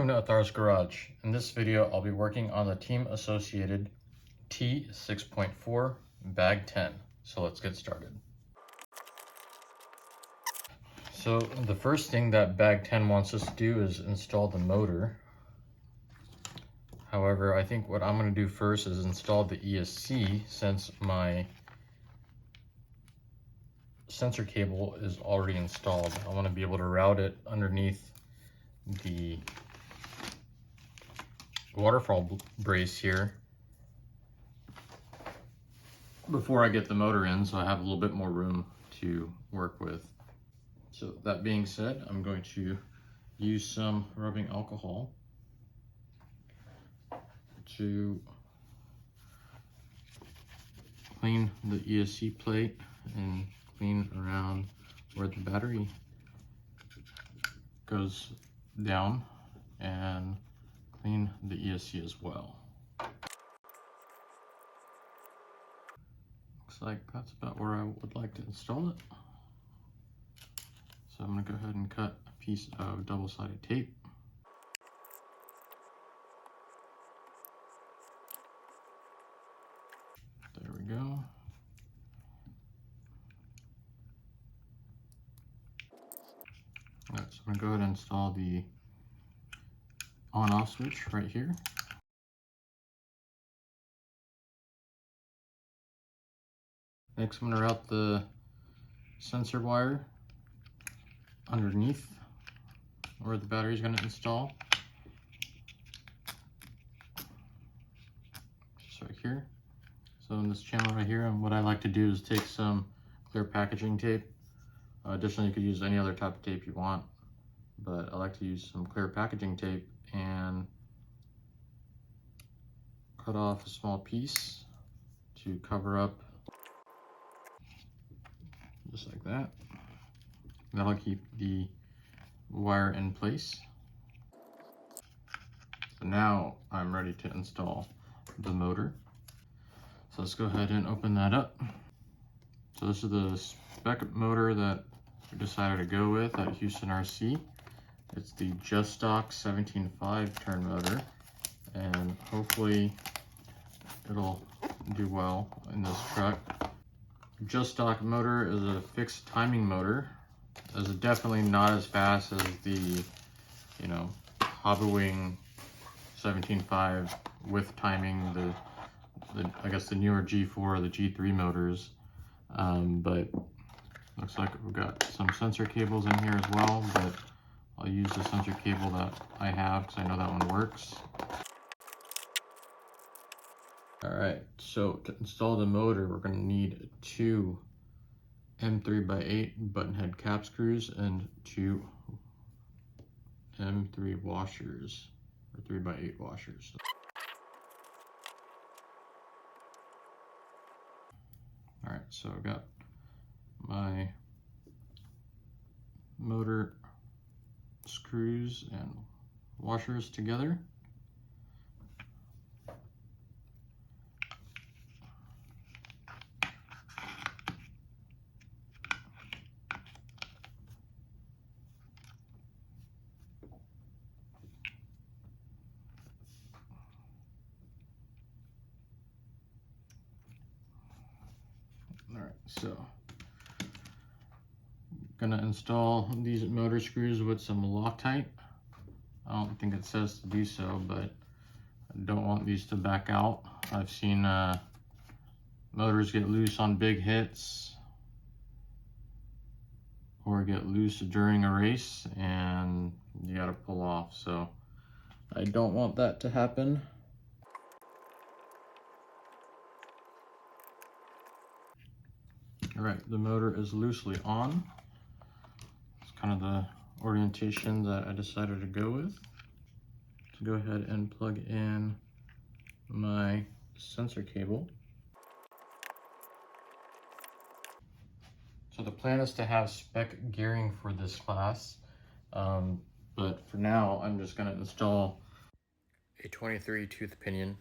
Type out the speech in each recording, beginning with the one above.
Welcome to Athar's Garage. In this video, I'll be working on the Team Associated T6.4 Bag 10. So let's get started. So the first thing that Bag 10 wants us to do is install the motor. However, I think what I'm going to do first is install the ESC since my sensor cable is already installed. I want to be able to route it underneath the waterfall brace here before I get the motor in, so I have a little bit more room to work with. So that being said, I'm going to use some rubbing alcohol to clean the ESC plate and clean around where the battery goes down and clean the ESC as well. Looks like that's about where I would like to install it. So I'm going to go ahead and cut a piece of double-sided tape. There we go. Alright, so I'm going to go ahead and install the on-off switch right here. Next, I'm going to route the sensor wire underneath where the battery is going to install. Just right here. So in this channel right here, and what I like to do is take some clear packaging tape. Additionally, you could use any other type of tape you want, but I like to use some clear packaging tape and cut off a small piece to cover up, just like that. That'll keep the wire in place. So now I'm ready to install the motor. So let's go ahead and open that up. So this is the spec motor that we decided to go with at HoustonRC. It's the Just Stock 17.5 turn motor, and hopefully it'll do well in this truck. Just Stock motor is a fixed timing motor. It's definitely not as fast as the, Hobbywing 17.5 with timing, I guess the newer G4 or the G3 motors. But looks like we've got some sensor cables in here as well, but I'll use the sensor cable that I have because I know that one works. Alright, so to install the motor, we're going to need 2 M3x8 button head cap screws and 2 M3 washers, or 3x8 washers. Alright, so I've got my motor screws and washers together. Alright, so I'm gonna install these motor screws with some Loctite. I don't think it says to do so, but I don't want these to back out. I've seen motors get loose on big hits or get loose during a race and you gotta pull off, so I don't want that to happen. Alright, the motor is loosely on. It's kind of the orientation that I decided to go with. So go ahead and plug in my sensor cable. So the plan is to have spec gearing for this class, but for now I'm just going to install a 23 tooth pinion.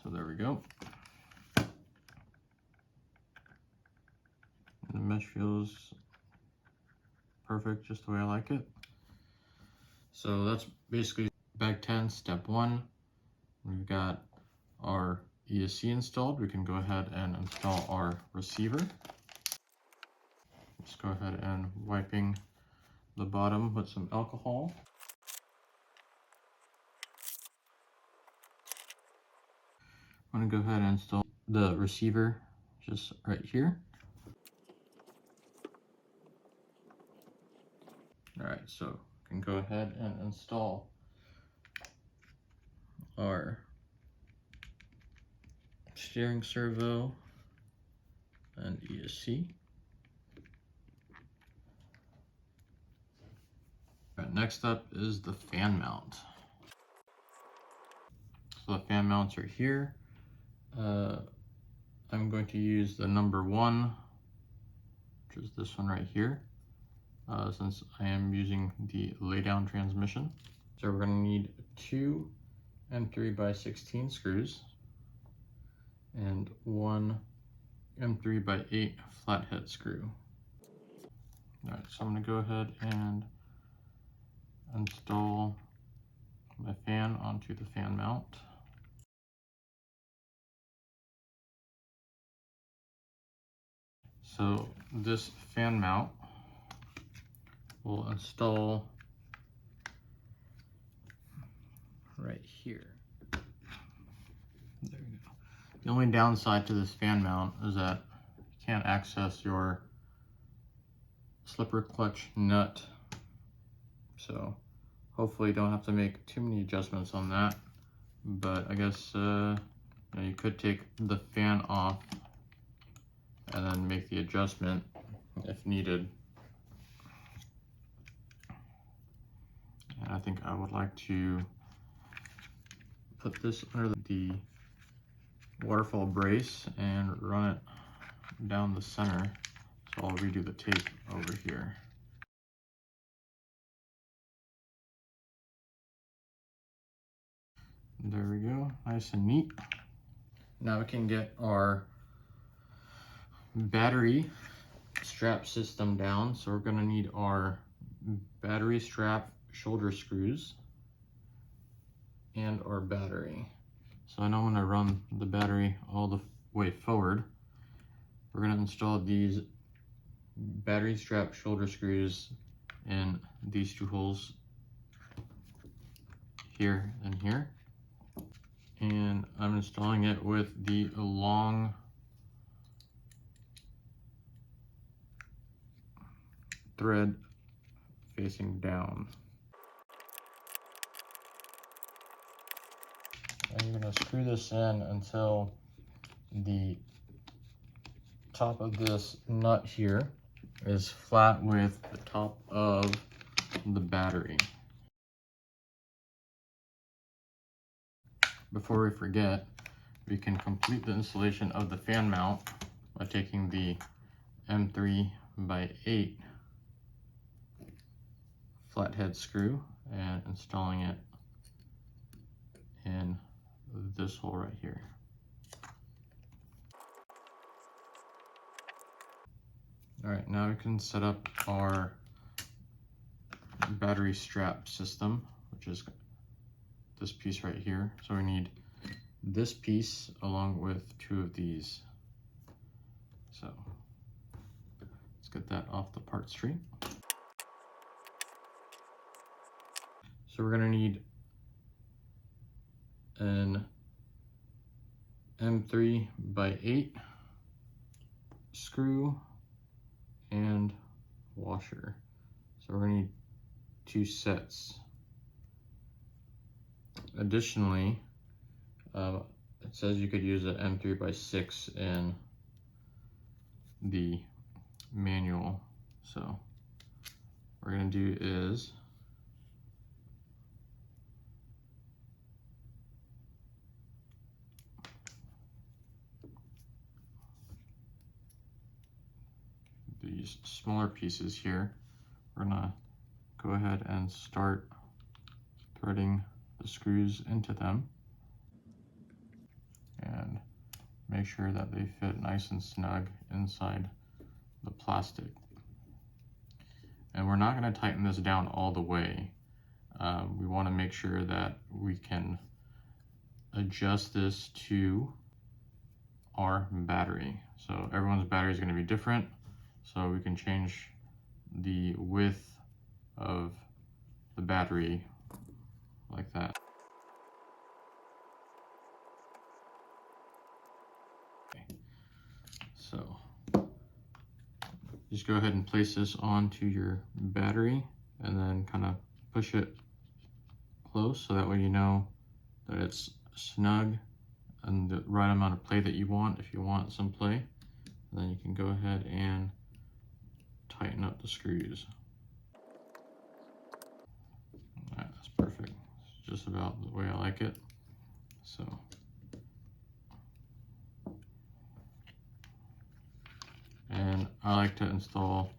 So there we go. the mesh feels perfect, just the way I like it. So that's basically bag 10, step 1. We've got our ESC installed. We can go ahead and install our receiver. Let's go ahead and wiping the bottom with some alcohol. I'm going to go ahead and install the receiver just right here. Alright, so we can go ahead and install our steering servo and ESC. Alright, next up is the fan mount. So the fan mounts are here. I'm going to use the number 1, which is this one right here, since I am using the laydown transmission. So we're going to need 2 M3x16 screws and 1 M3x8 flathead screw. Alright, so I'm going to go ahead and install my fan onto the fan mount. So this fan mount will install right here. There you go. The only downside to this fan mount is that you can't access your slipper clutch nut. So hopefully you don't have to make too many adjustments on that. But I guess you could take the fan off and then make the adjustment if needed. And I think I would like to put this under the waterfall brace and run it down the center. So I'll redo the tape over here. There we go, nice and neat. Now we can get our battery strap system down. So we're gonna need our battery strap shoulder screws and our battery. So I know I'm gonna run the battery all the way forward. We're gonna install these battery strap shoulder screws in these 2 holes here and here. And I'm installing it with the long thread facing down. And you're going to screw this in until the top of this nut here is flat with the top of the battery. Before we forget, we can complete the installation of the fan mount by taking the M3x8 flathead screw and installing it in this hole right here. Alright, now we can set up our battery strap system, which is this piece right here. So we need this piece along with 2 of these. So let's get that off the parts tree. So we're gonna need an M3x8 screw and washer. So we're gonna need 2 sets. Additionally, it says you could use an M3x6 in the manual. So what we're gonna do is these smaller pieces here, we're gonna go ahead and start threading the screws into them and make sure that they fit nice and snug inside the plastic. And we're not going to tighten this down all the way. We want to make sure that we can adjust this to our battery. So everyone's battery is going to be different, so we can change the width of the battery like that. Okay. So just go ahead and place this onto your battery and then kind of push it close so that way you know that it's snug and the right amount of play that you want. If you want some play, then you can go ahead and tighten up the screws. That's perfect. It's just about the way I like it. So and I like to install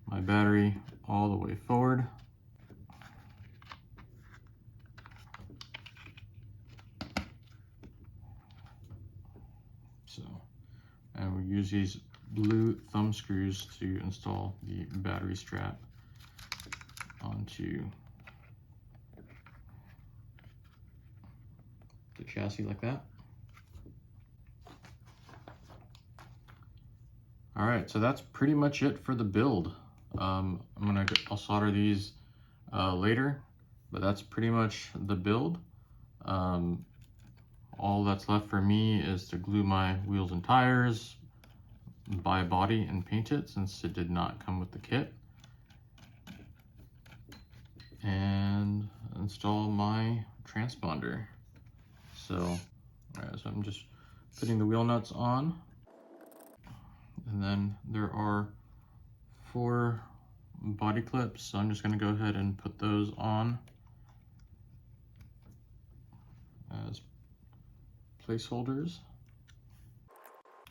my battery all the way forward. So, and we use these blue thumb screws to install the battery strap onto the chassis like that. All right, so that's pretty much it for the build. I'll solder these later, but that's pretty much the build. All that's left for me is to glue my wheels and tires, buy a body and paint it since it did not come with the kit, and install my transponder. So, all right, so I'm just putting the wheel nuts on, and then there are 4 body clips, so I'm just going to go ahead and put those on as placeholders.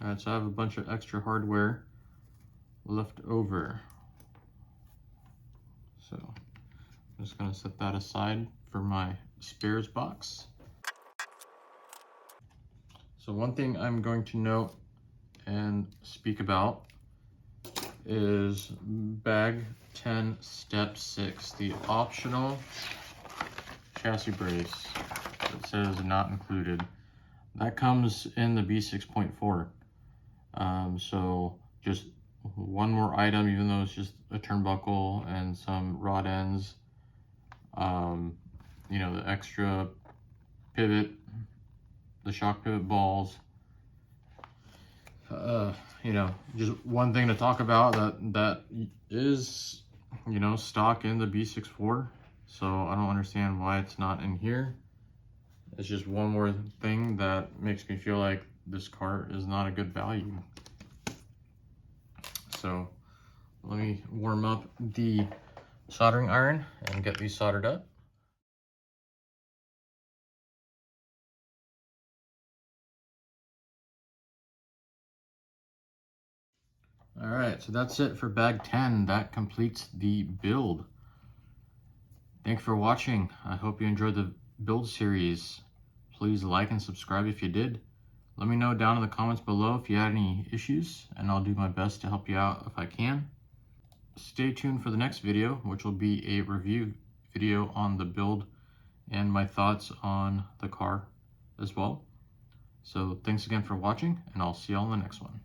All right, so I have a bunch of extra hardware left over, so I'm just going to set that aside for my spares box. So one thing I'm going to note and speak about is bag 10 step 6, the optional chassis brace that says not included. That comes in the B6.4. So just one more item, even though it's just a turnbuckle and some rod ends, you know, the extra pivot, the shock pivot balls, you know, just one thing to talk about that is, you know, stock in the B6.4. So I don't understand why it's not in here. It's just one more thing that makes me feel like this cart is not a good value. So let me warm up the soldering iron and get these soldered up. All right, so that's it for bag 10. That completes the build. Thanks for watching. I hope you enjoyed the build series. Please like and subscribe if you did. Let me know down in the comments below if you had any issues, and I'll do my best to help you out if I can. Stay tuned for the next video, which will be a review video on the build and my thoughts on the car as well. So thanks again for watching, and I'll see you all in the next one.